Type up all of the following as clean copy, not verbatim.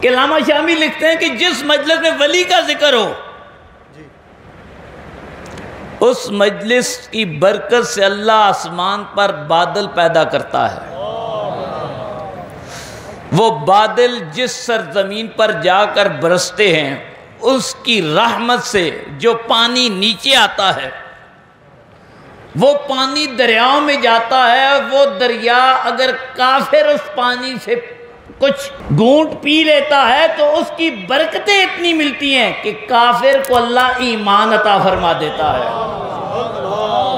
کہ علامہ شامی لکھتے ہیں کہ جس مجلس میں ولی کا ذکر ہو اس مجلس کی برکت سے اللہ آسمان پر بادل پیدا کرتا ہے. وہ بادل جس سرزمین پر جا کر برستے ہیں اس کی رحمت سے جو پانی نیچے آتا ہے وہ پانی دریاؤں میں جاتا ہے. وہ دریا اگر کافر اس پانی سے کچھ گھونٹ پی لیتا ہے تو اس کی برکتیں اتنی ملتی ہیں کہ کافر کو اللہ ایمان عطا فرما دیتا ہے.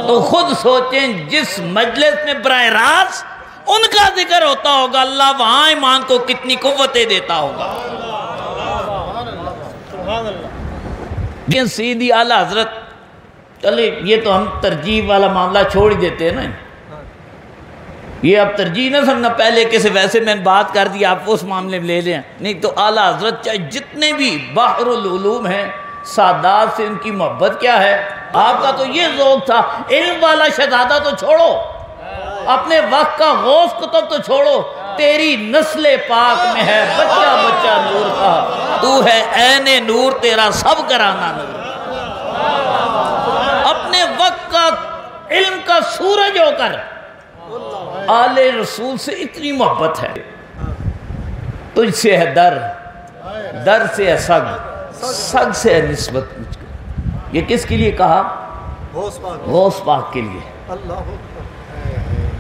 تو خود سوچیں جس مجلس میں براہ راست ان کا ذکر ہوتا ہوگا اللہ وہاں ایمان کو کتنی قوتیں دیتا ہوگا. لیکن سیدھی اعلیٰ حضرت چلے یہ تو ہم ترجیح والا معاملہ چھوڑ ہی دیتے ہیں نا. یہ اب ترجیح نہ سمجھنا پہلے کیسے ویسے میں نے بات کر دی آپ اس معاملے میں لے لیں. نہیں تو اعلیٰ حضرت چاہے جتنے بھی بحر العلوم ہیں سادات سے ان کی محبت کیا ہے. آپ کا تو یہ ذوق تھا علم والا شہزادہ تو چھوڑو اپنے وقت کا غوث کتب تو چھوڑو تیری نسل پاک میں ہے بچہ بچہ نور کا تو ہے عین نور تیرا سب گرانا نور. اپنے وقت کا علم کا سورج ہو کر آل رسول سے اتنی محبت ہے. تجھ سے ہے در در سے ہے سگ سگ سے ہے نسبت مجھ کو. یہ کس کے لیے کہا؟ غوث پاک کے لیے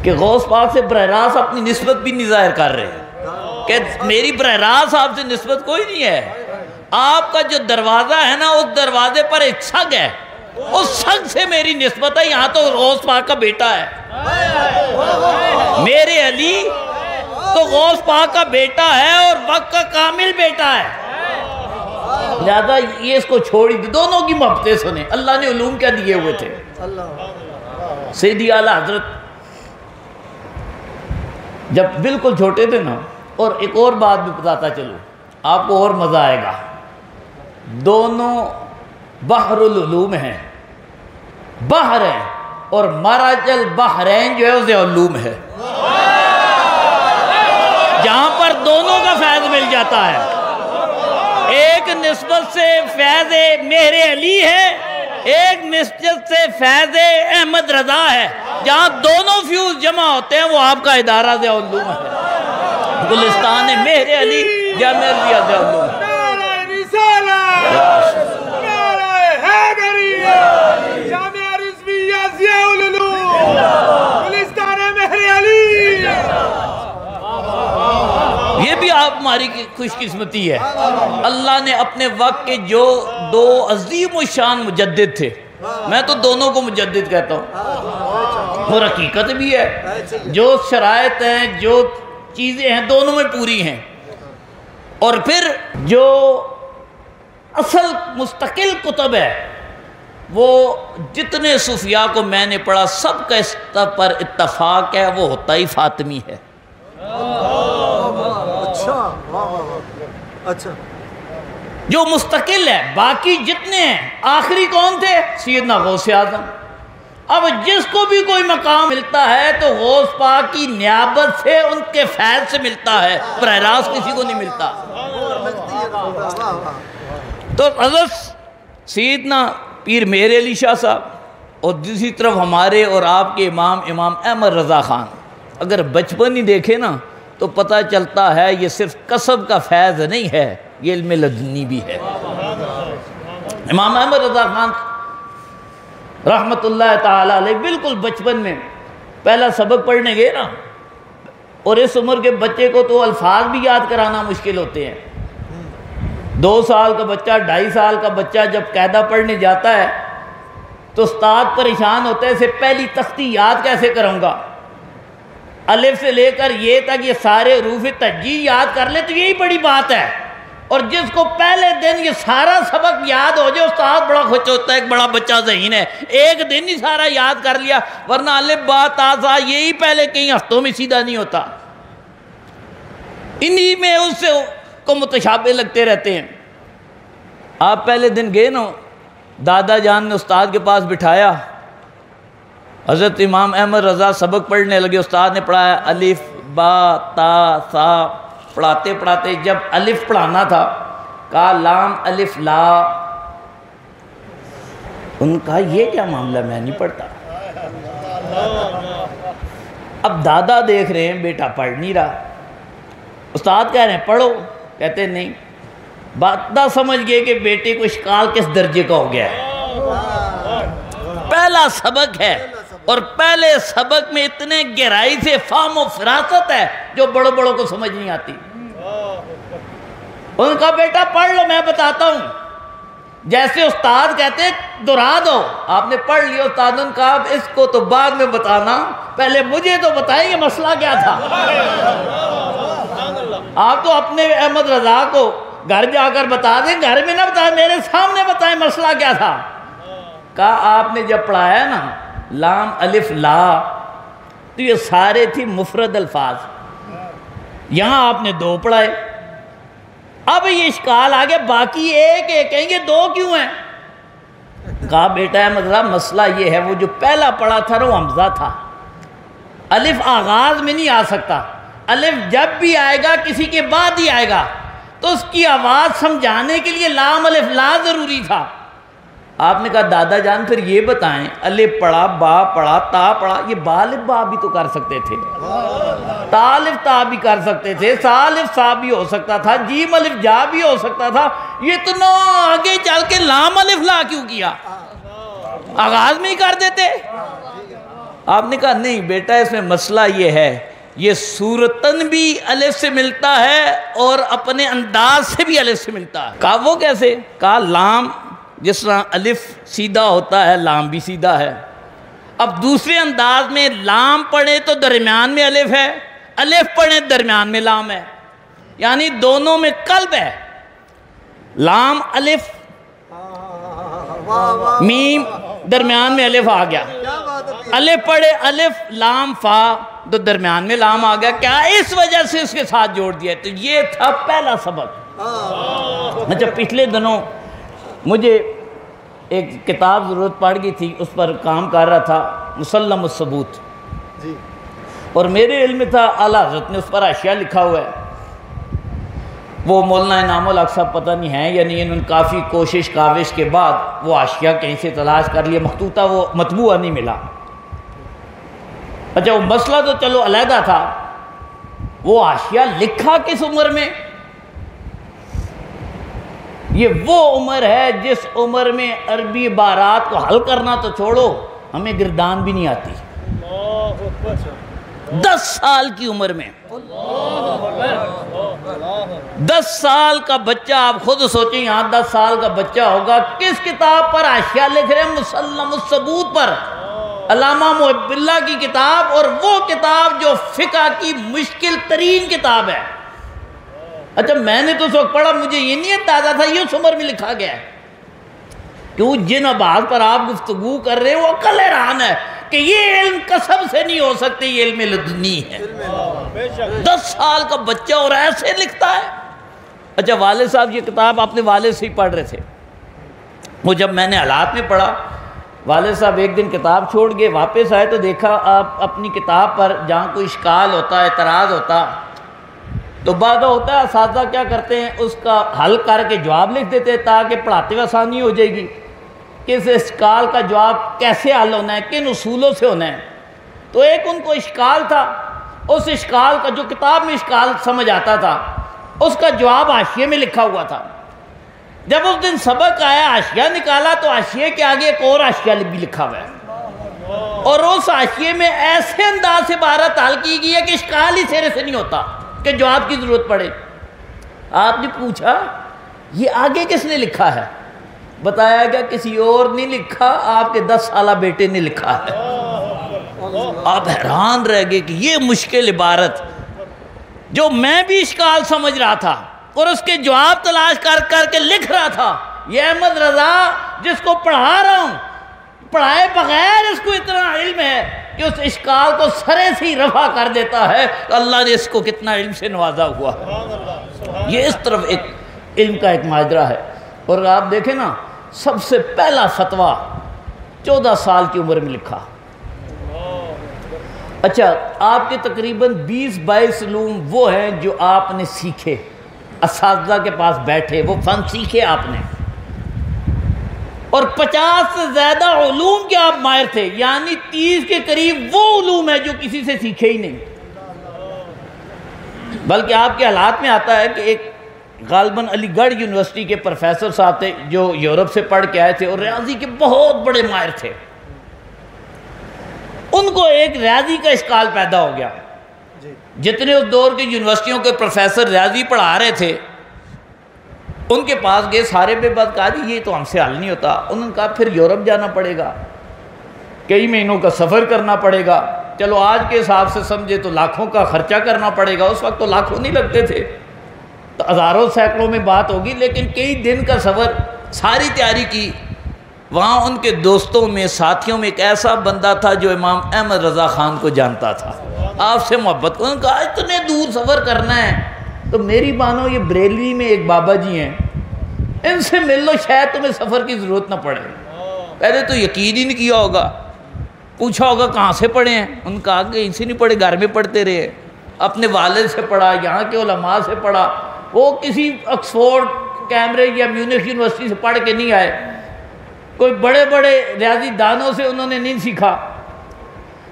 کہ غوث پاک سے براہ راست اپنی نسبت بھی نہیں ظاہر کر رہے ہیں کہ میری براہ راست آپ سے نسبت کوئی نہیں ہے. آپ کا جو دروازہ ہے نا اس دروازے پر ایک سگ ہے اس سگ سے میری نسبت ہے. یہاں تو غوث پاک کا بیٹا ہے میرے علی تو غوث پاک کا بیٹا ہے اور وقت کا کامل بیٹا ہے. لہذا یہ اس کو چھوڑی دی. دونوں کی محبتیں سنیں اللہ نے علوم کیا دیے ہوئے تھے. سیدھی اعلیٰ حضرت جب بالکل چھوٹے تھے نا. اور ایک اور بات بھی بتاتا چلو آپ کو اور مزہ آئے گا. دونوں بحر العلوم ہیں بحر ہے اور مرج البحرین جو ہے اسے علوم ہے جہاں پر دونوں کا فیض مل جاتا ہے. ایک نسبت سے فیض مہر علی ہے ایک نسبت سے فیض احمد رضا ہے. جہاں دونوں فیوز جمع ہوتے ہیں وہ آپ کا ادارہ ضیاء العلوم ہے. گلستان مہر علی جامعہ ضیاء العلوم. یہ بھی آپ ہماری خوش قسمتی ہے. اللہ نے اپنے وقت کے جو دو عظیم و شان مجدد تھے میں تو دونوں کو مجدد کہتا ہوں اور حقیقت بھی ہے جو شرائط ہیں جو چیزیں ہیں دونوں میں پوری ہیں. اور پھر جو اصل مستقل کتب ہے وہ جتنے صوفیاء کو میں نے پڑھا سب کا اس پر اتفاق ہے وہ حطائی فاطمی ہے. اچھا جو مستقل ہے. باقی جتنے ہیں آخری کون تھے؟ سیدنا غوث اعظم. اب جس کو بھی کوئی مقام ملتا ہے تو غوث پاک کی نیابت سے ان کے فیض سے ملتا ہے براہ راست کسی کو نہیں ملتا. تو حضرت سیدنا پیر مہر علی شاہ صاحب اور دوسری طرف ہمارے اور آپ کے امام احمد رضا خان اگر بچپن ہی دیکھے نا تو پتہ چلتا ہے یہ صرف کسب کا فیض نہیں ہے یہ علم لدنی بھی ہے. امام احمد رضا خان رحمت اللہ تعالی علیہ بالکل بچپن میں پہلا سبق پڑھنے گئے نا اور اس عمر کے بچے کو تو الفاظ بھی یاد کرانا مشکل ہوتے ہیں. 2 سال کا بچہ 2.5 سال کا بچہ جب قاعدہ پڑھنے جاتا ہے تو استاد پریشان ہوتا ہے اسے پہلی تختی یاد کیسے کروں گا. الف سے لے کر یہ تک یہ سارے حروف تہجی یاد کر لے تو یہی بڑی بات ہے. اور جس کو پہلے دن یہ سارا سبق یاد ہو جائے استاد بڑا خوش ہوتا ہے ایک بڑا بچہ ذہین ہے ایک دن ہی سارا یاد کر لیا ورنہ الف با تا ثا یہی پہلے کئی ہفتوں میں سیدھا نہیں ہوتا. انہی میں اس سے کو متشابہ لگتے رہتے ہیں. آپ پہلے دن گئے نا دادا جان نے استاد کے پاس بٹھایا حضرت امام احمد رضا سبق پڑھنے لگے. استاد نے پڑھایا الف با تا ثا پڑھاتے پڑھاتے جب الف پڑھانا تھا کہا لام الف لا، ان کا یہ کیا معاملہ، میں نہیں پڑھتا۔ اب دادا دیکھ رہے ہیں بیٹا پڑھ نہیں رہا، استاد کہہ رہے ہیں پڑھو، کہتے نہیں۔ بات نہ سمجھ گئے کہ بیٹے کو اشکال کس درجے کا ہو گیا ہے، پہلا سبق ہے، اور پہلے سبق میں اتنے گہرائی سے فہم و فراست ہے جو بڑوں بڑوں کو سمجھ نہیں آتی۔ ان کا بیٹا پڑھ لو، میں بتاتا ہوں، جیسے استاد کہتے دہرا دو، آپ نے پڑھ لیا، استاد نے کہا اس کو تو بعد میں بتانا، پہلے مجھے تو بتائیں یہ مسئلہ کیا تھا۔ آپ تو اپنے احمد رضا کو گھر جا کر بتا دیں، گھر میں نہ بتائیں، میرے سامنے بتائیں مسئلہ کیا تھا۔ کہا آپ نے جب پڑھایا نا لام الف لا تو یہ سارے تھی مفرد الفاظ، یہاں آپ نے 2 پڑھائے، اب یہ اشکال آگے باقی ایک ایک ہیں، یہ 2 کیوں ہیں؟ کہا بیٹا ہے مطلب مسئلہ یہ ہے، وہ جو پہلا پڑھا تھا وہ حمزہ تھا، الف آغاز میں نہیں آ سکتا، الف جب بھی آئے گا کسی کے بعد ہی آئے گا، تو اس کی آواز سمجھانے کے لیے لام الف لا ضروری تھا۔ آپ نے کہا دادا جان پھر یہ بتائیں، الف پڑھا، با پڑھا، تا پڑھا، یہ با الف با بھی تو کر سکتے تھے، تا الف تا بھی کر سکتے تھے، سا الف سا بھی ہو سکتا تھا، جیم الف جا بھی ہو سکتا تھا، یہ اتنا آگے چل کے لام الف لا کیوں کیا؟ آغاز میں ہی کر دیتے۔ آپ نے کہا نہیں بیٹا اس میں مسئلہ یہ ہے، یہ صورتاً بھی الف سے ملتا ہے اور اپنے انداز سے بھی الف سے ملتا ہے۔ کہا وہ کیسے؟ کہا لام جس طرح الف سیدھا ہوتا ہے لام بھی سیدھا ہے، اب دوسرے انداز میں لام پڑھے تو درمیان میں الف ہے، الف پڑھے درمیان میں لام ہے، یعنی دونوں میں قلب ہے، لام الف میم درمیان میں الف آ گیا، الف پڑھے الف لام فا تو درمیان میں لام آ گیا، کیا اس وجہ سے اس کے ساتھ جوڑ دیا؟ تو یہ تھا پہلا سبق۔ اچھا پچھلے دنوں مجھے ایک کتاب ضرورت پڑ گئی تھی، اس پر کام کر رہا تھا، مسلم الثبوت، اور میرے علم میں تھا اعلیٰ حضرت نے اس پر حاشیہ لکھا ہوا ہے، وہ مولانا انعام الحق صاحب پتہ نہیں ہیں یا نہیں، انہوں نے کافی کوشش کاوش کے بعد وہ حاشیہ کہیں سے تلاش کر لیا، مخطوطہ وہ مطبوعہ نہیں ملا۔ اچھا وہ مسئلہ تو چلو علیحدہ تھا، وہ حاشیہ لکھا کس عمر میں؟ یہ وہ عمر ہے جس عمر میں عربی عبارات کو حل کرنا تو چھوڑو، ہمیں گردان بھی نہیں آتی، 10 سال کی عمر میں، 10 سال کا بچہ، آپ خود سوچیں یہاں 10 سال کا بچہ ہوگا، کس کتاب پر حاشیہ لکھ رہے ہیں؟ مسلم الثبوت پر، علامہ محب اللہ کی کتاب، اور وہ کتاب جو فقہ کی مشکل ترین کتاب ہے۔ اچھا میں نے تو اس وقت پڑھا، مجھے یہ نہیں اندازہ تھا یہ اس عمر میں لکھا گیا ہے، کیوں جن ابحاث پر آپ گفتگو کر رہے ہیں وہ عقل حیران ہے کہ یہ علم قسم سے نہیں ہو سکتے، یہ علم لدنی ہے، 10 سال کا بچہ اور ایسے لکھتا ہے۔ اچھا والد صاحب یہ کتاب اپنے والد سے ہی پڑھ رہے تھے، وہ جب میں نے حالات میں پڑھا، والد صاحب ایک دن کتاب چھوڑ گئے، واپس آئے تو دیکھا آپ اپنی کتاب پر جہاں کوئی اشکال ہوتا ہے، اعتراض ہوتا تو بعد ہوتا ہے اساتذہ کیا کرتے ہیں اس کا حل کر کے جواب لکھ دیتے ہیں تاکہ پڑھاتے ہوئے آسانی ہو جائے گی کہ اس اشکال کا جواب کیسے حل ہونا ہے، کن اصولوں سے ہونا ہے۔ تو ایک ان کو اشکال تھا، اس اشکال کا جو کتاب میں اشکال سمجھ آتا تھا اس کا جواب حاشیے میں لکھا ہوا تھا۔ جب اس دن سبق آیا حاشیہ نکالا تو حاشیے کے آگے ایک اور حاشیہ بھی لکھا ہوا ہے، اور اس حاشیے میں ایسے انداز سے عبارت حل کی گئی ہے کہ اشکال ہی سرے سے نہیں ہوتا کہ جواب کی ضرورت پڑے۔ آپ نے پوچھا یہ آگے کس نے لکھا ہے؟ بتایا گیا کسی اور نے لکھا، آپ کے 10 سالہ بیٹے نے لکھا ہے۔ آپ حیران رہ گئے کہ یہ مشکل عبارت جو میں بھی اشکال سمجھ رہا تھا اور اس کے جواب تلاش کر کر کے لکھ رہا تھا، یہ احمد رضا جس کو پڑھا رہا ہوں، پڑھائے بغیر اس کو اتنا علم ہے کہ اس اشکال کو سرے سے ہی رفع کر دیتا ہے، تو اللہ نے اس کو کتنا علم سے نوازا ہوا ہے۔ یہ اس طرف ایک علم کا ایک ماجرا ہے۔ اور آپ دیکھیں نا، سب سے پہلا فتویٰ 14 سال کی عمر میں لکھا، اچھا، آپ کے تقریباً 20-22 علوم وہ ہیں جو آپ نے سیکھے، اساتذہ کے پاس بیٹھے، وہ فن سیکھے آپ نے، اور 50 سے زیادہ علوم کے آپ ماہر تھے، یعنی 30 کے قریب وہ علوم ہے جو کسی سے سیکھے ہی نہیں۔ بلکہ آپ کے حالات میں آتا ہے کہ ایک غالباً علی گڑھ یونیورسٹی کے پروفیسر صاحب تھے جو یورپ سے پڑھ کے آئے تھے اور ریاضی کے بہت بڑے ماہر تھے، ان کو ایک ریاضی کا اشکال پیدا ہو گیا۔ جتنے اس دور کے یونیورسٹیوں کے پروفیسر ریاضی پڑھا رہے تھے ان کے پاس گئے، سارے بے بات، کہا جی یہ تو ہم سے حل نہیں ہوتا۔ انہوں نے کہا پھر یورپ جانا پڑے گا، کئی مہینوں کا سفر کرنا پڑے گا، چلو آج کے حساب سے سمجھے تو لاکھوں کا خرچہ کرنا پڑے گا، اس وقت تو لاکھوں نہیں لگتے تھے، تو ہزاروں سینکڑوں میں بات ہوگی، لیکن کئی دن کا سفر، ساری تیاری کی۔ وہاں ان کے دوستوں میں، ساتھیوں میں ایک ایسا بندہ تھا جو امام احمد رضا خان کو جانتا تھا، آپ سے محبت۔ انہوں نے کہا اتنے دور سفر کرنا ہے تو میری مانو یہ بریلوی میں ایک بابا جی ہیں، ان سے مل لو، شاید تمہیں سفر کی ضرورت نہ پڑے۔ پہلے تو یقین ہی نہیں کیا ہوگا، پوچھا ہوگا کہاں سے پڑھے ہیں، ان کا کہ ان سے نہیں پڑھے، گھر میں پڑھتے رہے، اپنے والد سے پڑھا، یہاں کے علماء سے پڑھا، وہ کسی آکسفورڈ، کیمبرج یا میونخ یونیورسٹی سے پڑھ کے نہیں آئے، کوئی بڑے بڑے ریاضی دانوں سے انہوں نے نہیں سیکھا،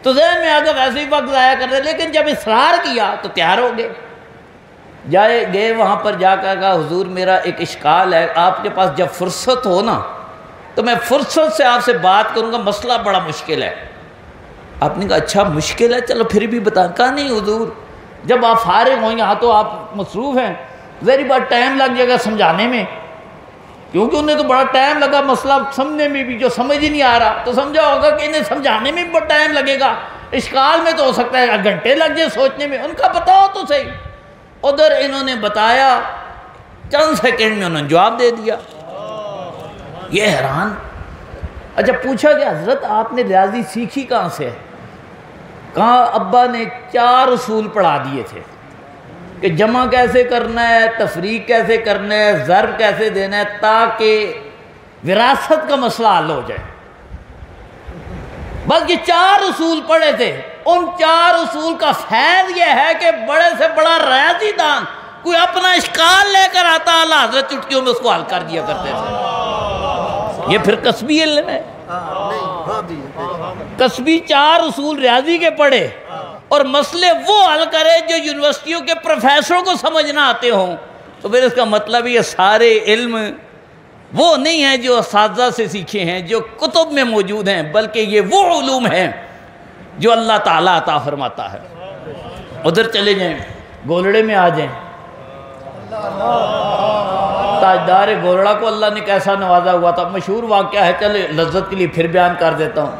تو ذہن میں آگے ویسے ہی وقت ضائع کر رہے، لیکن جب اصرار کیا تو تیار ہو گئے، گئے وہاں پر جا کر کہا حضور میرا ایک اشکال ہے، آپ کے پاس جب فرصت ہو نا تو میں فرصت سے آپ سے بات کروں گا، مسئلہ بڑا مشکل ہے۔ آپ نے کہا اچھا مشکل ہے، چلو پھر بھی بتا۔ کہا نہیں حضور جب آپ فارغ ہوں، یہاں تو آپ مصروف ہیں، ذری بات ٹائم لگ جائے گا سمجھانے میں، کیونکہ انہیں تو بڑا ٹائم لگا مسئلہ سمجھنے میں بھی، جو سمجھ ہی نہیں آ رہا تو سمجھا ہوگا کہ انہیں سمجھانے میں بھی بڑا ٹائم لگے گا، اشکال میں تو ہو سکتا ہے گھنٹے لگ جائے سوچنے میں۔ ان کا بتاؤ تو صحیح۔ ادھر انہوں نے بتایا، چند سیکنڈ میں انہوں نے جواب دے دیا، یہ حیران۔ اچھا پوچھا کہ حضرت آپ نے ریاضی سیکھی کہاں سے ہے؟ کہاں ابا نے 4 اصول پڑھا دیے تھے کہ جمع کیسے کرنا ہے، تفریق کیسے کرنا ہے، ضرب کیسے دینا ہے، تاکہ وراثت کا مسئلہ حل ہو جائے۔ بلکہ 4 اصول پڑھے تھے، ان 4 اصول کا فیض یہ ہے کہ بڑے سے بڑا ریاضی دان کوئی اپنا اشکال لے کر آتا، اعلیٰ حضرت چٹکیوں میں اس کو حل کر دیا کرتے تھے۔ یہ پھر کسبی علم ہے، کسبی 4 اصول ریاضی کے پڑھے اور مسئلے وہ حل کرے جو یونیورسٹیوں کے پروفیسروں کو سمجھ نہ آتے ہوں، تو پھر اس کا مطلب یہ سارے علم وہ نہیں ہیں جو اساتذہ سے سیکھے ہیں، جو کتب میں موجود ہیں، بلکہ یہ وہ علوم ہیں جو اللہ تعالیٰ عطا فرماتا ہے۔ ادھر چلے جائیں، گولڑے میں آ جائیں۔ تاجدار گولڑا کو اللہ نے کیسا نوازا ہوا تھا، مشہور واقعہ ہے، چلے لذت کے لیے پھر بیان کر دیتا ہوں۔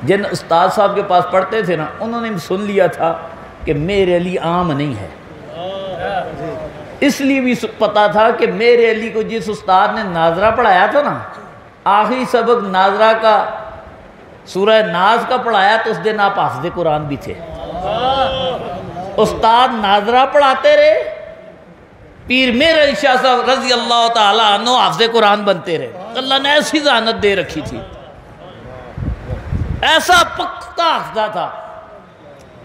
جن استاد صاحب کے پاس پڑھتے تھے نا، انہوں نے سن لیا تھا کہ میرے علی عام نہیں ہے، اس لیے بھی پتا تھا کہ میرے علی کو جس استاد نے ناظرہ پڑھایا تھا نا، آخری سبق ناظرہ کا سورہ ناز کا پڑھایا، تو اس دن آپ حافظ قرآن بھی تھے۔ استاد ناظرہ پڑھاتے رہے، پیر میر علی شاہ صاحب رضی اللہ تعالیٰ عنہ حافظ قرآن بنتے رہے۔ اللہ نے ایسی ذہانت دے رکھی تھی، ایسا پختہ حافظہ تھا،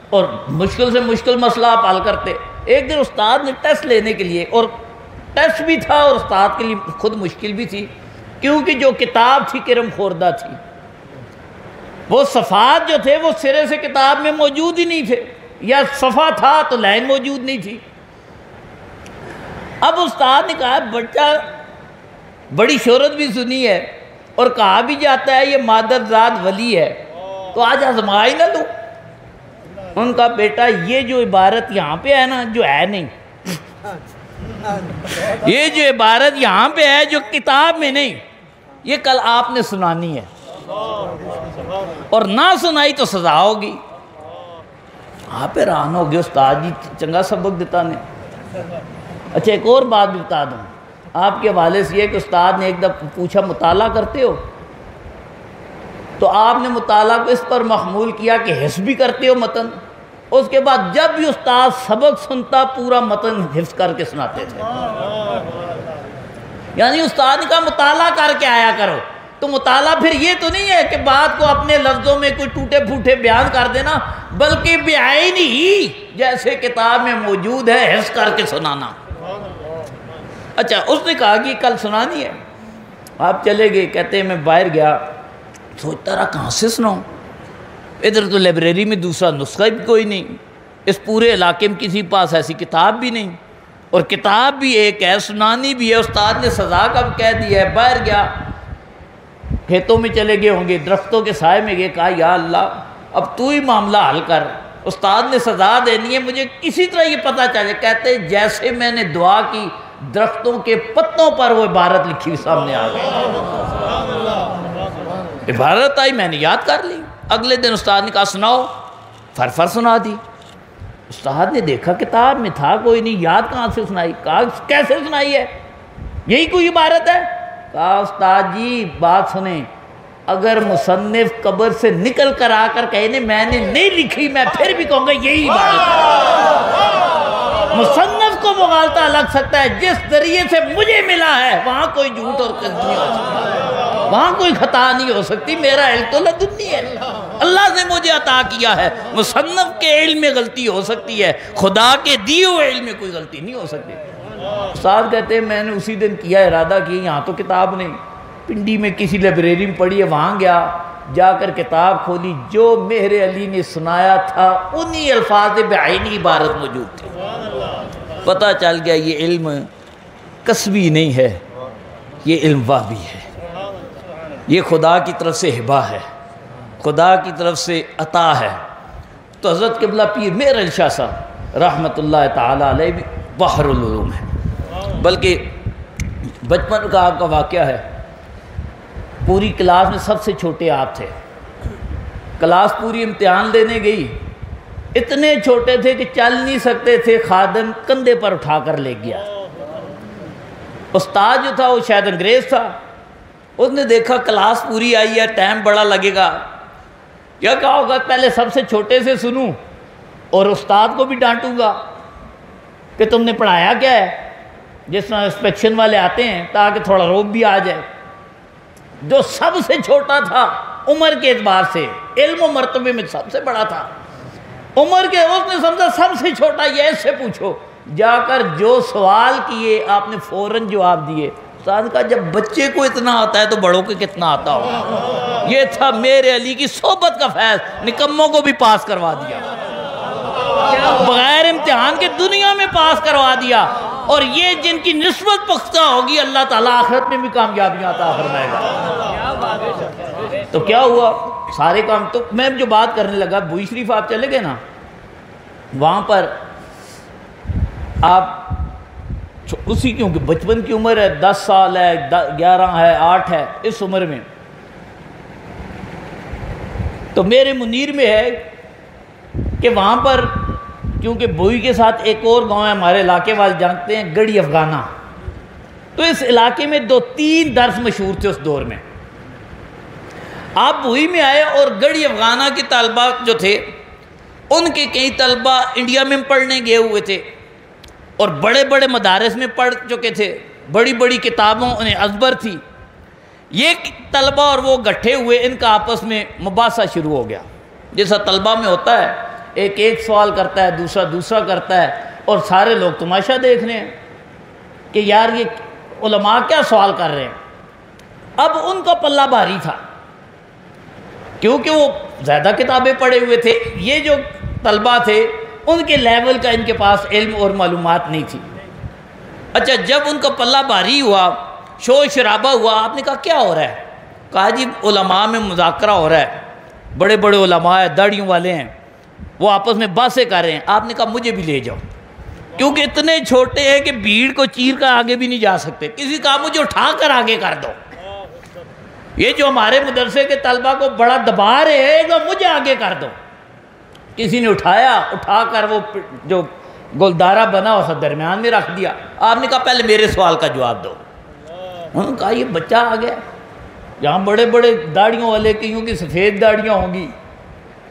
اور مشکل سے مشکل مسئلہ آپ حل کرتے۔ ایک دن استاد نے ٹیسٹ لینے کے لیے، اور ٹیسٹ بھی تھا اور استاد کے لیے خود مشکل بھی تھی، کیونکہ جو کتاب تھی کرم خوردہ تھی، وہ صفحات جو تھے وہ سرے سے کتاب میں موجود ہی نہیں تھے، یا صفحہ تھا تو لائن موجود نہیں تھی۔ اب استاد نے کہا بچہ بڑی شہرت بھی سنی ہے اور کہا بھی جاتا ہے یہ مادر ذات ولی ہے، تو آج آزما ہی نہ لوں۔ ان کا بیٹا یہ جو عبارت یہاں پہ ہے نا، جو ہے نہیں، یہ جو عبارت یہاں پہ ہے جو کتاب میں نہیں، یہ کل آپ نے سنانی ہے، اور نہ سنائی تو سزا ہوگی۔ آپ حیران ہو گئے، استاد جی چنگا سبق دیتا نے۔ اچھا ایک اور بات بھی بتا دوں آپ کے حوالے سے، یہ کہ استاد نے ایک دفعہ پوچھا مطالعہ کرتے ہو؟ تو آپ نے مطالعہ کو اس پر محمول کیا کہ حفظ بھی کرتے ہو متن۔ اس کے بعد جب بھی استاد سبق سنتا پورا متن حفظ کر کے سناتے تھے، یعنی استاد نے کہا مطالعہ کر کے آیا کرو، تو مطالعہ پھر یہ تو نہیں ہے کہ بات کو اپنے لفظوں میں کوئی ٹوٹے پھوٹے بیان کر دینا، بلکہ بعین ہی جیسے کتاب میں موجود ہے حفظ کر کے سنانا۔ اچھا اس نے کہا کہ کل سنانی ہے، آپ چلے گئے، کہتے ہیں میں باہر گیا، سوچتا رہا کہاں سے سناؤں، ادھر تو لائبریری میں دوسرا نسخہ بھی کوئی نہیں، اس پورے علاقے میں کسی پاس ایسی کتاب بھی نہیں، اور کتاب بھی ایک ہے، سنانی بھی ہے، استاد نے سزا کا بھی کہہ دیا ہے۔ باہر گیا، کھیتوں میں چلے گئے ہوں گے، درختوں کے سائے میں گئے، کہا یا اللہ اب تو ہی معاملہ حل کر، استاد نے سزا دینی ہے، مجھے کسی طرح یہ پتہ چلے۔ کہتے جیسے میں نے دعا کی درختوں کے پتوں پر وہ عبارت لکھی ہوئی سامنے آ گئی، عبارت آئی، میں نے یاد کر لی۔ اگلے دن استاد نے کہا سناؤ، فر سنا دی۔ استاد نے دیکھا کتاب میں تھا کوئی نہیں، یاد کہاں سے سنائی؟ کہا کیسے سنائی ہے، یہی کوئی عبارت ہے؟ کہا استاد جی بات سنیں، اگر مصنف قبر سے نکل کر آ کر کہے میں نے نہیں لکھی، میں پھر بھی کہوں گا یہی عبارت ہے۔ مصنف کو مغالطہ لگ سکتا ہے، جس ذریعے سے مجھے ملا ہے وہاں کوئی جھوٹ اور کذب نہیں ہو سکتا، وہاں کوئی خطا نہیں ہو سکتی، میرا علم تو لدنی ہے، اللہ نے مجھے عطا کیا ہے۔ مصنف کے علم میں غلطی ہو سکتی ہے، خدا کے دیے ہوئے علم میں کوئی غلطی نہیں ہو سکتی۔ استاد کہتے ہیں میں نے اسی دن کیا، ارادہ کیا، یہاں تو کتاب نہیں، پنڈی میں کسی لائبریری میں پڑھی ہے، وہاں گیا، جا کر کتاب کھولی، جو مہر علی نے سنایا تھا انہی الفاظ بعینی عبارت موجود تھی۔ پتہ چل گیا یہ علم کسبی نہیں ہے، یہ علم واہبی ہے، یہ خدا کی طرف سے ہبہ ہے، خدا کی طرف سے عطا ہے۔ تو حضرت قبلہ پیر مہر علی شاہ صاحب رحمۃ اللہ تعالی علیہ بھی بحر العلوم ہے۔ بلکہ بچپن کا آپ کا واقعہ ہے، پوری کلاس میں سب سے چھوٹے آپ تھے، کلاس پوری امتحان لینے گئی، اتنے چھوٹے تھے کہ چل نہیں سکتے تھے، خادم کندھے پر اٹھا کر لے گیا۔ استاد جو تھا وہ شاید انگریز تھا، اس نے دیکھا کلاس پوری آئی ہے، ٹائم بڑا لگے گا، کیا کہا ہوگا پہلے سب سے چھوٹے سے سنوں اور استاد کو بھی ڈانٹوں گا کہ تم نے پڑھایا کیا ہے، جس طرح انسپیکشن والے آتے ہیں تاکہ تھوڑا روب بھی آ جائے۔ جو سب سے چھوٹا تھا عمر کے اعتبار سے، علم و مرتبے میں سب سے بڑا تھا، عمر کے، اس نے سمجھا سب سے چھوٹا یہ، اس سے پوچھو، جا کر جو سوال کیے آپ نے فوراً جواب دیے۔ استاد نے کہا جب بچے کو اتنا آتا ہے تو بڑوں کو کتنا آتا ہوگا۔ یہ تھا میرے علی کی صحبت کا فیض، نکموں کو بھی پاس کروا دیا، بغیر امتحان کے دنیا میں پاس کروا دیا، اور یہ جن کی نسبت پختہ ہوگی اللہ تعالیٰ آخرت میں بھی کامیابیاں عطا فرمائے گا۔ تو کیا ہوا، سارے کام تو میں جو بات کرنے لگا، بوئی شریف آپ چلے گئے نا، وہاں پر آپ اسی کیونکہ بچپن کی عمر ہے، 10 سال ہے، 11 ہے، 8 ہے، اس عمر میں تو میرے منیر میں ہے کہ وہاں پر کیونکہ بوئی کے ساتھ ایک اور گاؤں ہے ہمارے علاقے والے جانتے ہیں، گڑھی افغانہ، تو اس علاقے میں 2-3 درس مشہور تھے اس دور میں۔ آپ بوئی میں آئے اور گڑھی افغانہ کے طلبہ جو تھے ان کے کئی طلبہ انڈیا میں پڑھنے گئے ہوئے تھے اور بڑے بڑے مدارس میں پڑھ چکے تھے، بڑی بڑی کتابوں انہیں ازبر تھی۔ یہ طلبہ اور وہ گٹھے ہوئے، ان کا آپس میں مباحثہ شروع ہو گیا، جیسا طلبہ میں ہوتا ہے، ایک سوال کرتا ہے، دوسرا کرتا ہے، اور سارے لوگ تماشا دیکھ رہے ہیں کہ یار یہ علماء کیا سوال کر رہے ہیں۔ اب ان کا پلہ بھاری تھا کیونکہ وہ زیادہ کتابیں پڑھے ہوئے تھے، یہ جو طلبہ تھے ان کے لیول کا ان کے پاس علم اور معلومات نہیں تھی۔ اچھا جب ان کا پلہ بھاری ہوا، شور شرابہ ہوا، آپ نے کہا کیا ہو رہا ہے؟ کہا جی علماء میں مذاکرہ ہو رہا ہے، بڑے بڑے علماء ہیں، داڑھیوں والے ہیں، وہ آپس میں باتیں کر رہے ہیں۔ آپ نے کہا مجھے بھی لے جاؤ، کیونکہ اتنے چھوٹے ہیں کہ بھیڑ کو چیر کر آگے بھی نہیں جا سکتے، کسی کام مجھے اٹھا کر آگے کر دو۔ یہ جو ہمارے مدرسے کے طلبہ کو بڑا دبا رہے ہیں کہ مجھے آگے کر دو، کسی نے اٹھا کر وہ جو گلدارہ بنا اسے درمیان میں رکھ دیا۔ آپ نے کہا پہلے میرے سوال کا جواب دو۔ انہوں نے کہا یہ بچہ آ گیا، یہاں بڑے بڑے داڑھیوں والے، کئیوں کی سفید داڑھیاں ہوں گی،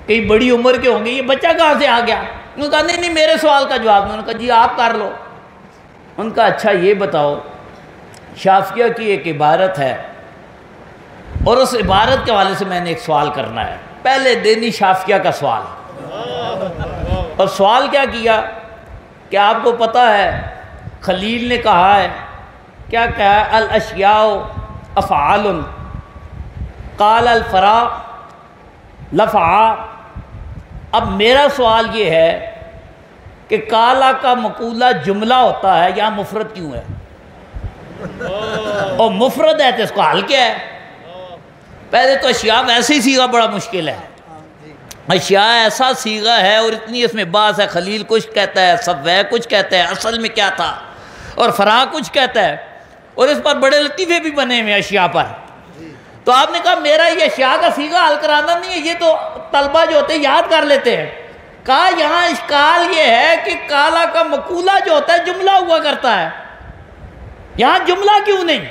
کئی بڑی عمر کے ہوں گے، یہ بچہ کہاں سے آ گیا؟ انہوں نے کہا نہیں میرے سوال کا جواب دو۔ انہوں نے کہا جی آپ کر لو۔ ان کا اچھا یہ بتاؤ، شافعیہ کی ایک عبارت ہے اور اس عبارت کے حوالے سے میں نے ایک سوال کرنا ہے، پہلے دینی شافعیہ کا سوال. اور سوال کیا کیا کہ آپ کو پتہ ہے خلیل نے کہا ہے، کیا کہا ہے؟ الاشیاء افعال، قال الفرا لفعا. اب میرا سوال یہ ہے کہ کالا کا مقولہ جملہ ہوتا ہے، یہاں مفرد کیوں ہے؟ اور مفرد ہے تو اس کو حل کیا ہے؟ پہلے تو اشیاء ویسے ہی سیغہ بڑا مشکل ہے. اشیاء ایسا سیغہ ہے اور اتنی اس میں باس ہے، خلیل کچھ کہتا ہے، سبوہ کچھ کہتا ہے، اصل میں کیا تھا، اور فرا کچھ کہتا ہے، اور اس پر بڑے لطیفے بھی بنے ہوئے اشیاء پر. تو آپ نے کہا میرا یہ اشیاء کا سیغہ حل کرانا نہیں ہے، یہ تو طلبہ جو ہوتے ہیں یاد کر لیتے ہیں. کہا یہاں اشکال یہ ہے کہ کالا کا مقولہ جو ہوتا ہے جملہ ہوا کرتا ہے، یہاں جملہ کیوں نہیں؟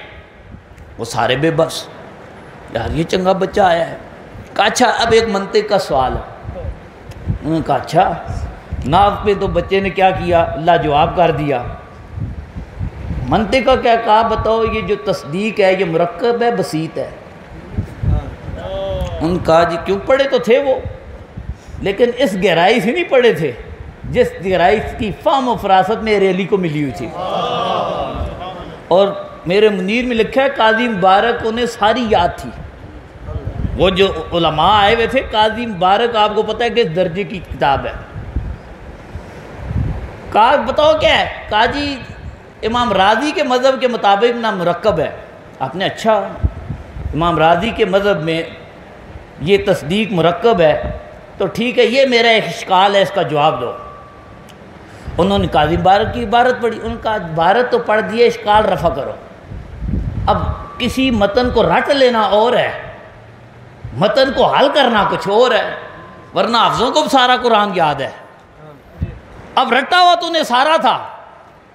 وہ سارے بے بس، یار یہ چنگا بچہ آیا ہے. کہا اچھا اب ایک منطق کا سوال ہے. انہوں نے کہا اچھا. ناف پہ تو بچے نے کیا کیا، اللہ جواب کر دیا. منطق کا کیا کہا بتاؤ، یہ جو تصدیق ہے یہ مرکب ہے بسیط ہے؟ ان کہا جی کیوں، پڑھے تو تھے وہ، لیکن اس گہرائی سے نہیں پڑھے تھے جس گہرائی کی فہم و فراست میں ریلی کو ملی ہوئی تھی. اور میرے منیر میں لکھا ہے قاضی مبارک انہیں ساری یاد تھی. وہ جو علماء آئے ہوئے تھے، قاضی مبارک آپ کو پتہ ہے کس درجے کی کتاب ہے. کہا بتاؤ کیا ہے؟ کہا جی امام راضی کے مذہب کے مطابق نہ مرکب ہے. آپ نے اچھا، امام راضی کے مذہب میں یہ تصدیق مرکب ہے تو ٹھیک ہے، یہ میرا ایک اشکال ہے، اس کا جواب دو. انہوں نے قاضی مبارک کی عبارت پڑھی. ان کا عبارت تو پڑھ دیے، اشکال رفع کرو. اب کسی متن کو رٹ لینا اور ہے، متن کو حل کرنا کچھ اور ہے، ورنہ حافظوں کو سارا قرآن یاد ہے. اب رٹا ہوا تو انہیں سارا تھا.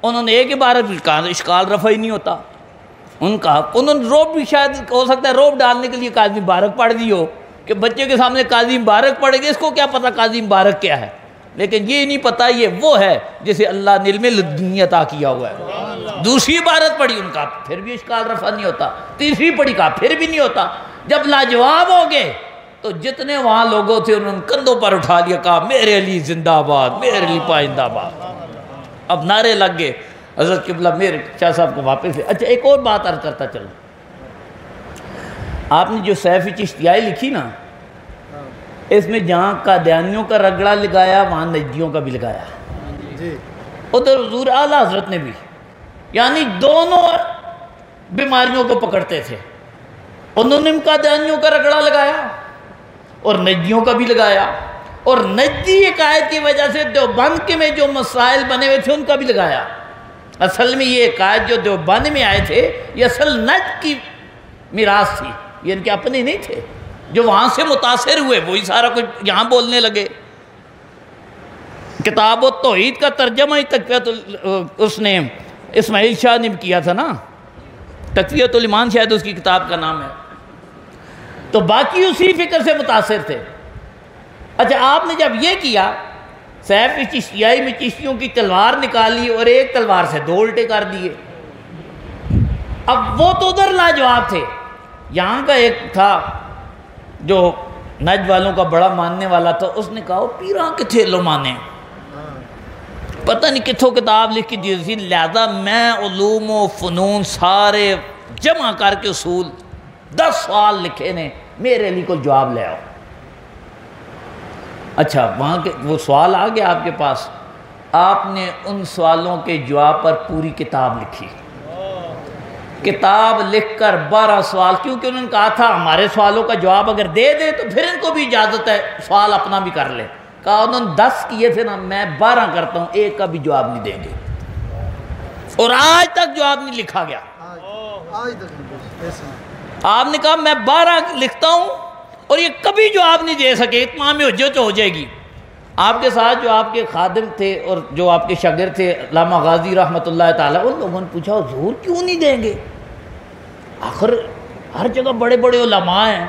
انہوں نے ایک عبارت بھی کہا اشکال رفع ہی نہیں ہوتا. انہوں نے روب بھی شاید ہو سکتا ہے روب ڈالنے کے لیے قاضی مبارک پڑھ دی ہو کہ بچے کے سامنے قاضی مبارک پڑھے گے، اس کو کیا پتہ قاضی مبارک کیا ہے. لیکن یہ نہیں پتہ یہ وہ ہے جسے اللہ نے علم لدنی عطا کیا ہوا ہے. دوسری عبارت پڑھی ان کا، پھر بھی اشکال رفع نہیں ہوتا. تیسری پڑھی کا، پھر بھی نہیں ہوتا. جب لاجواب ہو گئے تو جتنے وہاں لوگوں تھے انہوں نے کندھوں پر اٹھا لیا، کہا میرے علی زندہ آباد، میرے علی پائندہ آباد. اب نعرے لگ گئے. حضرت قبلہ میرے شاہ صاحب کو واپس ہے. اچھا ایک اور بات عرض کرتا چلوں، آپ نے جو سیف چشتیائی لکھی نا، اس میں جہاں قادیانیوں کا رگڑا لگایا وہاں نجدیوں کا بھی لگایا. ادھر حضور اعلیٰ حضرت نے بھی، یعنی دونوں بیماریوں کو پکڑتے تھے. انہوں نے قادیانیوں کا رگڑا لگایا اور نجدیوں کا بھی لگایا، اور نجدی عقائد کی وجہ سے دیوبند کے میں جو مسائل بنے ہوئے تھے ان کا بھی لگایا. اصل میں یہ عقائد جو دیوبند میں آئے تھے یہ اصل نجد کی میراث تھی، یہ ان کے اپنے نہیں تھے. جو وہاں سے متاثر ہوئے وہی سارا کچھ یہاں بولنے لگے. کتاب التوحید کا ترجمہ ہی تقویت اس نے اسماعیل شاہ نے کیا تھا نا، تقویت الایمان شاید اس کی کتاب کا نام ہے. تو باقی اسی فکر سے متاثر تھے. اچھا آپ نے جب یہ کیا، سیف چشتیائی میں چشتیوں کی تلوار نکالی اور ایک تلوار سے دو الٹے کر دیے. اب وہ تو ادھر لاجواب تھے. یہاں کا ایک تھا جو نجد والوں کا بڑا ماننے والا تھا، اس نے کہا پیراں کتھے لو مانے، پتہ نہیں کتھوں کتاب لکھ کے دی تھی. لہذا میں علوم و فنون سارے جمع کر کے اصول 10 سوال لکھے نے، میرے لیے کوئی جواب لے آؤ. اچھا وہاں کے وہ سوال آ گیا آپ کے پاس، آپ نے ان سوالوں کے جواب پر پوری کتاب لکھی. کتاب لکھ کر 12 سوال، کیونکہ انہوں نے کہا تھا ہمارے سوالوں کا جواب اگر دے دے تو پھر ان کو بھی اجازت ہے سوال اپنا بھی کر لے. کہا انہوں نے 10 کیے تھے نا، میں 12 کرتا ہوں، ایک کا بھی جواب نہیں دیں گے. اور آج تک جواب نہیں لکھا گیا. آپ نے کہا میں 12 لکھتا ہوں اور یہ کبھی جواب نہیں دے سکے، اتمام حجت ہو جائے گی. آپ کے ساتھ جو آپ کے خادم تھے اور جو آپ کے شاگرد تھے علامہ غازی رحمۃ اللہ تعالیٰ، ان لوگوں نے پوچھا حضور کیوں نہیں دیں گے؟ آخر ہر جگہ بڑے بڑے علماء ہیں،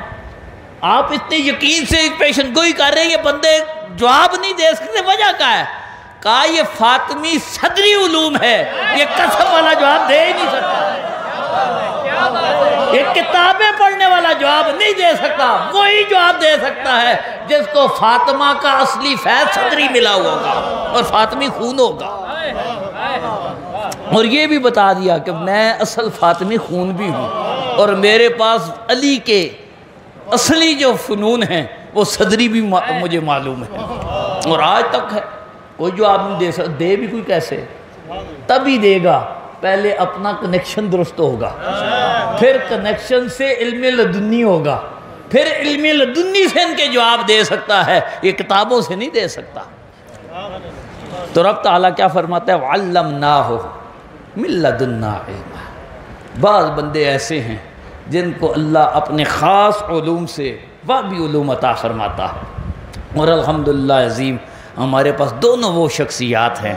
آپ اتنے یقین سے پیشن گوئی کر رہے ہیں، یہ بندے جواب نہیں دے سکتے، وجہ کیا ہے؟ کہا یہ فاطمی صدری علوم ہے، یہ قسم والا جواب دے ہی نہیں سکتا. یہ کتابیں پڑھنے والا جواب نہیں دے سکتا، وہی جواب دے سکتا ہے جس کو فاطمہ کا اصلی فیض صدری ملا ہوگا اور فاطمی خون ہوگا۔ اور یہ بھی بتا دیا کہ میں اصل فاطمی خون بھی ہوں، اور میرے پاس علی کے اصلی جو فنون ہیں وہ صدری بھی مجھے معلوم ہے، اور آج تک ہے۔ کوئی جواب نہیں دے سکتا، دے بھی کوئی کیسے؟ تبھی دے گا پہلے اپنا کنیکشن درست ہوگا، پھر کنیکشن سے علم لدنی ہوگا، پھر علم لدنی سے ان کے جواب دے سکتا ہے، یہ کتابوں سے نہیں دے سکتا۔ تو رب تعالیٰ کیا فرماتا ہے؟ وَعَلَّمْنَاهُ مِن لَدُنَّا عِلْمًا۔ بعض بندے ایسے ہیں جن کو اللہ اپنے خاص علوم سے وہ بھی علوم عطا فرماتا ہے، اور الحمدللہ عظیم ہمارے پاس دونوں وہ شخصیات ہیں۔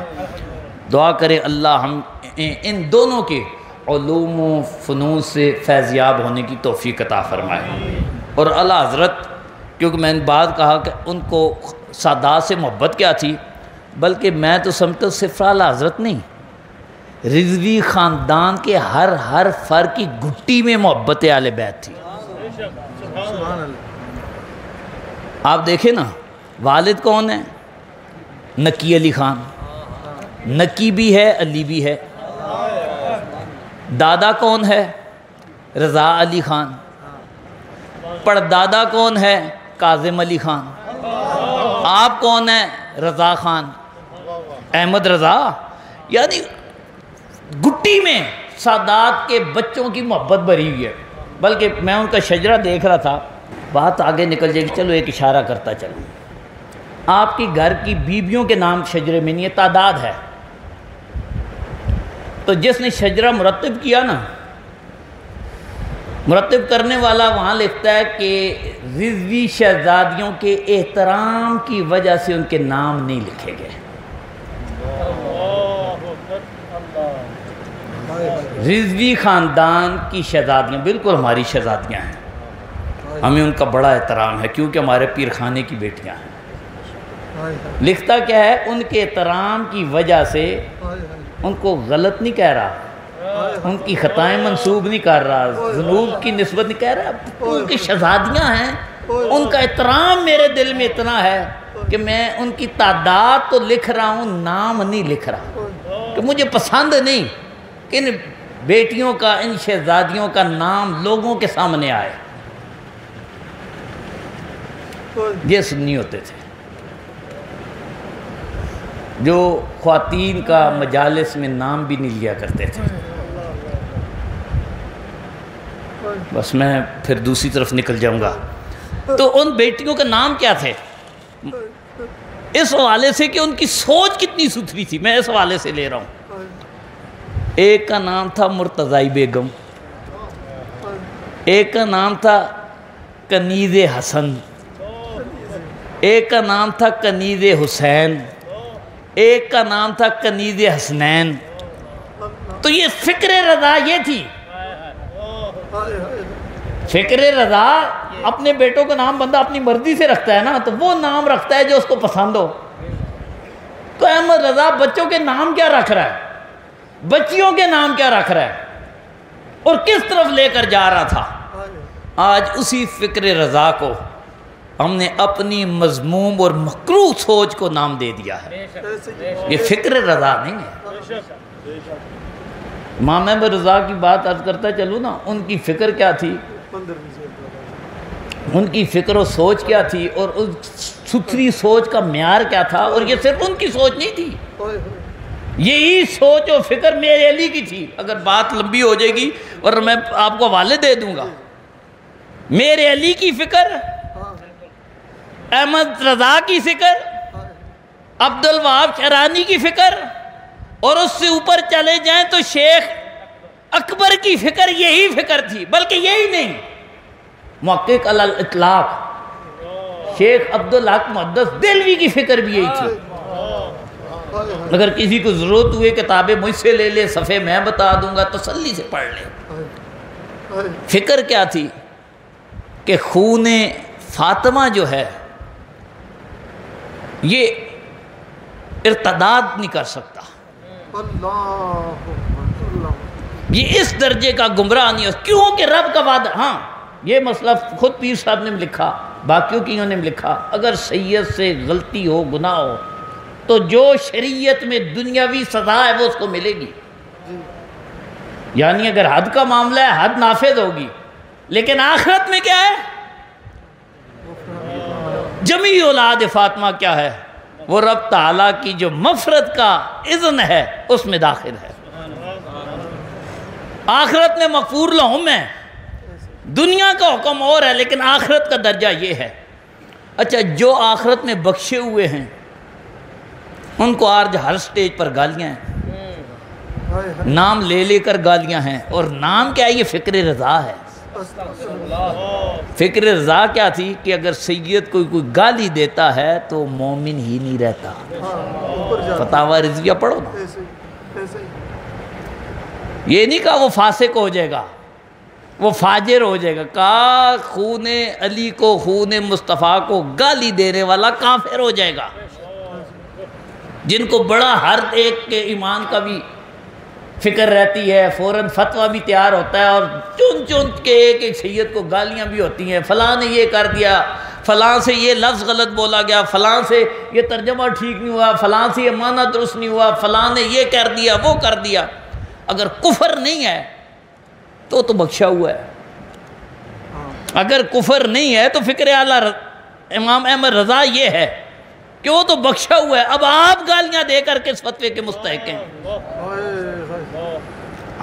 دعا کریں اللہ ہم ان دونوں کے علوم و فنون سے فیضیاب ہونے کی توفیق عطا فرمائے۔ اور اعلیٰ حضرت، کیونکہ میں نے بات کہا کہ ان کو سادات سے محبت کیا تھی، بلکہ میں تو سمجھتا ہوں صرف اعلیٰ حضرت نہیں، رضوی خاندان کے ہر فرد کی گھٹی میں محبت اہل بیت تھی۔ آپ دیکھیں نا، والد کون ہے؟ نکی علی خان، نکی بھی ہے علی بھی ہے۔ دادا کون ہے؟ رضا علی خان۔ پردادا کون ہے؟ کاظم علی خان۔ آپ کون ہیں؟ رضا خان، احمد رضا۔ یعنی گٹی میں سادات کے بچوں کی محبت بھری ہوئی ہے۔ بلکہ میں ان کا شجرہ دیکھ رہا تھا، بات آگے نکل جائے گی، چلو ایک اشارہ کرتا چلوں۔ آپ کی گھر کی بیویوں کے نام شجرے میں نہیں ہے، تعداد ہے۔ تو جس نے شجرہ مرتب کیا نا، مرتب کرنے والا وہاں لکھتا ہے کہ رضوی شہزادیوں کے احترام کی وجہ سے ان کے نام نہیں لکھے گئے۔ رضوی خاندان کی شہزادیاں بالکل ہماری شہزادیاں ہیں، ہمیں ان کا بڑا احترام ہے کیونکہ ہمارے پیر خانے کی بیٹیاں ہیں۔ لکھتا کیا ہے؟ ان کے احترام کی وجہ سے ان کو غلط نہیں کہہ رہا، ان کی خطائیں منسوب نہیں کر رہا، ذنوب کی نسبت نہیں کہہ رہا، ان کی شہزادیاں ہیں، ان کا احترام میرے دل میں اتنا ہے کہ میں ان کی تعداد تو لکھ رہا ہوں، نام نہیں لکھ رہا، کہ مجھے پسند نہیں کہ ان بیٹیوں کا، ان شہزادیوں کا نام لوگوں کے سامنے آئے۔ یہ سنی ہوتے تھے جو خواتین کا مجالس میں نام بھی نہیں لیا کرتے تھے۔ بس میں پھر دوسری طرف نکل جاؤں گا۔ تو ان بیٹیوں کا نام کیا تھے؟ اس حوالے سے کہ ان کی سوچ کتنی ستھری تھی، میں اس حوالے سے لے رہا ہوں۔ ایک کا نام تھا مرتضی بیگم، ایک کا نام تھا کنیز حسن، ایک کا نام تھا کنیز حسین، ایک کا نام تھا کنیز حسنین۔ تو یہ فکر رضا یہ تھی۔ فکر رضا، اپنے بیٹوں کا نام بندہ اپنی مرضی سے رکھتا ہے نا، تو وہ نام رکھتا ہے جو اس کو پسند ہو۔ تو احمد رضا بچوں کے نام کیا رکھ رہا ہے، بچیوں کے نام کیا رکھ رہا ہے، اور کس طرف لے کر جا رہا تھا؟ آج اسی فکر رضا کو ہم نے اپنی مذموم اور مکروہ سوچ کو نام دے دیا ہے۔ یہ فکر رضا نہیں ہے۔ امام احمد رضا کی بات عرض کرتا چلوں نا، ان کی فکر کیا تھی، ان کی فکر و سوچ کیا تھی، اور اس ستھری سوچ کا معیار کیا تھا۔ اور یہ صرف ان کی سوچ نہیں تھی، یہی سوچ و فکر میرے علی کی تھی۔ اگر بات لمبی ہو جائے گی اور میں آپ کو حوالے دے دوں گا۔ میرے علی کی فکر، احمد رضا کی فکر، عبد الوہاب شرانی کی فکر، اور اس سے اوپر چلے جائیں تو شیخ اکبر کی فکر یہی فکر تھی۔ بلکہ یہی نہیں، محقق علی الاطلاق شیخ عبدالحق محدث دہلوی کی فکر بھی یہی تھی۔ اگر کسی کو ضرورت ہوئے کتابیں مجھ سے لے لے، صفحے میں بتا دوں گا، تسلی سے پڑھ لے۔ فکر کیا تھی کہ خون فاطمہ جو ہے یہ ارتداد نہیں کر سکتا، یہ اس درجے کا گمراہ نہیں ہے، کیونکہ رب کا وعدہ. ہاں یہ مسئلہ خود پیر صاحب نے لکھا، باقیوں کی انہوں نے لکھا، اگر سید سے غلطی ہو، گناہ ہو، تو جو شریعت میں دنیاوی سزا ہے وہ اس کو ملے گی. یعنی اگر حد کا معاملہ ہے حد نافذ ہوگی، لیکن آخرت میں کیا ہے؟ جمیع اولاد فاطمہ کیا ہے؟ وہ رب تعالیٰ کی جو مغفرت کا اذن ہے اس میں داخل ہے. آخرت میں مغفور لہم ہے، دنیا کا حکم اور ہے، لیکن آخرت کا درجہ یہ ہے. اچھا جو آخرت میں بخشے ہوئے ہیں ان کو آج ہر سٹیج پر گالیاں ہیں، نام لے لے کر گالیاں ہیں. اور نام کیا ہے؟ یہ فکر رضا ہے. فکر رضا کیا تھی کہ اگر سید کوئی گالی دیتا ہے تو مومن ہی نہیں رہتا. فتاوی رضویہ پڑھو نا. یہ نہیں کہا وہ فاسق ہو جائے گا، وہ فاجر ہو جائے گا. کہا خون علی کو، خون مصطفیٰ کو گالی دینے والا کافر ہو جائے گا. جن کو بڑا ہر ایک کے ایمان کا بھی فکر رہتی ہے، فوراً فتویٰ بھی تیار ہوتا ہے، اور چن چن کے ایک ایک سید کو گالیاں بھی ہوتی ہیں. فلاں نے یہ کر دیا، فلاں سے یہ لفظ غلط بولا گیا، فلاں سے یہ ترجمہ ٹھیک نہیں ہوا، فلاں سے یہ معنی درست نہیں ہوا، فلاں نے یہ کر دیا، وہ کر دیا. اگر کفر نہیں ہے تو بخشا ہوا ہے. اگر کفر نہیں ہے تو فکر اعلیٰ امام احمد رضا یہ ہے کہ وہ تو بخشا ہوا ہے. اب آپ گالیاں دے کر کے اس فتوے کے مستحق ہیں.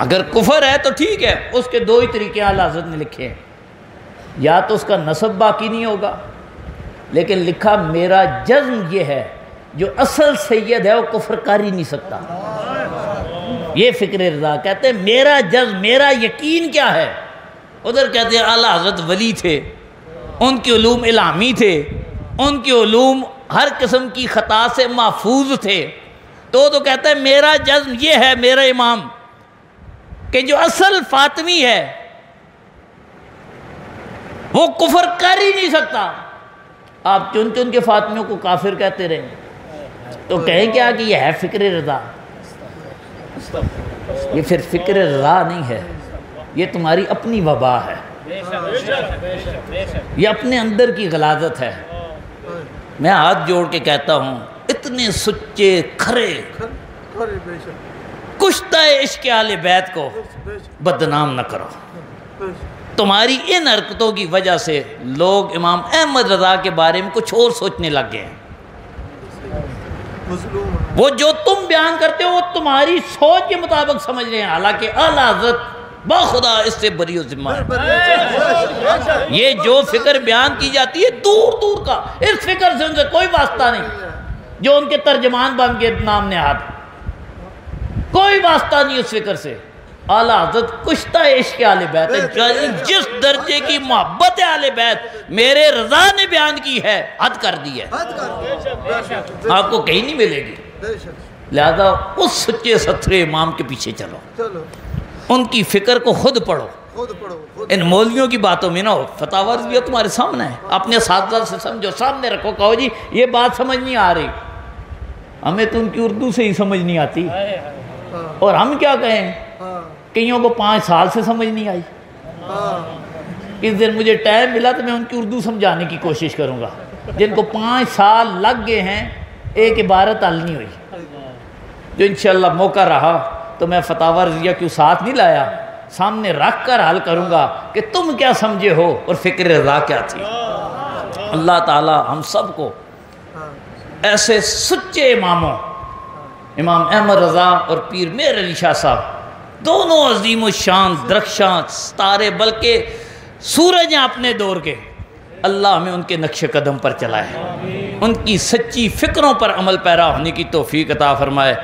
اگر کفر ہے تو ٹھیک ہے، اس کے دو ہی طریقے اعلیٰ حضرت نے لکھے ہیں. یا تو اس کا نسب باقی نہیں ہوگا، لیکن لکھا میرا جزم یہ ہے جو اصل سید ہے وہ کفر کر ہی نہیں سکتا. یہ فکر رضا کہتے ہیں میرا جزم، میرا یقین کیا ہے. ادھر کہتے ہیں اعلیٰ حضرت ولی تھے، ان کے علوم الہامی تھے، ان کے علوم ہر قسم کی خطا سے محفوظ تھے. تو کہتا ہے میرا جزم یہ ہے، میرا امام، کہ جو اصل فاطمی ہے وہ کفر کر ہی نہیں سکتا. آپ چن چن کے فاطمیوں کو کافر کہتے رہے تو کہیں کیا کہ یہ ہے فکر رضا. یہ پھر فکر رضا نہیں ہے، یہ تمہاری اپنی وبا ہے، یہ اپنے اندر کی غلاظت ہے. میں ہاتھ جوڑ کے کہتا ہوں اتنے سچے کھرے کشتہ عشق اہل بیت کو بدنام نہ کرو. تمہاری ان حرکتوں کی وجہ سے لوگ امام احمد رضا کے بارے میں کچھ اور سوچنے لگ گئے ہیں. وہ جو تم بیان کرتے ہو وہ تمہاری سوچ کے مطابق سمجھ رہے ہیں، حالانکہ اعلیٰ حضرت بخدا اس سے بری و ذمہ ہے. یہ جو فکر بیان کی جاتی ہے دور دور کا، اس فکر سے ان سے کوئی واسطہ نہیں. جو ان کے ترجمان بن کے نام نہاد، کوئی واسطہ نہیں اس فکر سے. اعلیٰ حضرت کشتہ عشق اہل بیت ہے. جس درجے کی محبت اہل بیت میرے رضا نے بیان کی ہے، حد کر دی ہے، آپ کو کہیں نہیں ملے گی. لہذا اس سچے ستھرے امام کے پیچھے چلو، ان کی فکر کو خود پڑھو، ان مولویوں کی باتوں میں نہ ہو. فتاوی رضویہ تمہارے سامنے ہے، اپنے اساتذہ سے سمجھو، سامنے رکھو، کہو جی یہ بات سمجھ نہیں آ رہی، ہمیں تو ان کی اردو سے ہی سمجھ نہیں آتی، اور ہم کیا کہیں؟ کئیوں کو 5 سال سے سمجھ نہیں آئی. اس دن مجھے ٹائم ملا تو میں ان کی اردو سمجھانے کی کوشش کروں گا. جن کو 5 سال لگ گئے ہیں ایک عبارت حل نہیں ہوئی. جو انشاءاللہ موقع رہا تو میں فتاوی رضویہ کیوں ساتھ نہیں لایا، سامنے رکھ کر حل کروں گا کہ تم کیا سمجھے ہو اور فکر رضا کیا تھی. اللہ تعالی ہم سب کو ایسے سچے اماموں، امام احمد رضا اور پیر مہر علی شاہ صاحب، دونوں عظیم الشان درخشاں ستارے بلکہ سورج ہیں اپنے دور کے، اللہ ہمیں ان کے نقش قدم پر چلائے، ان کی سچی فکروں پر عمل پیرا ہونے کی توفیق عطا فرمائے.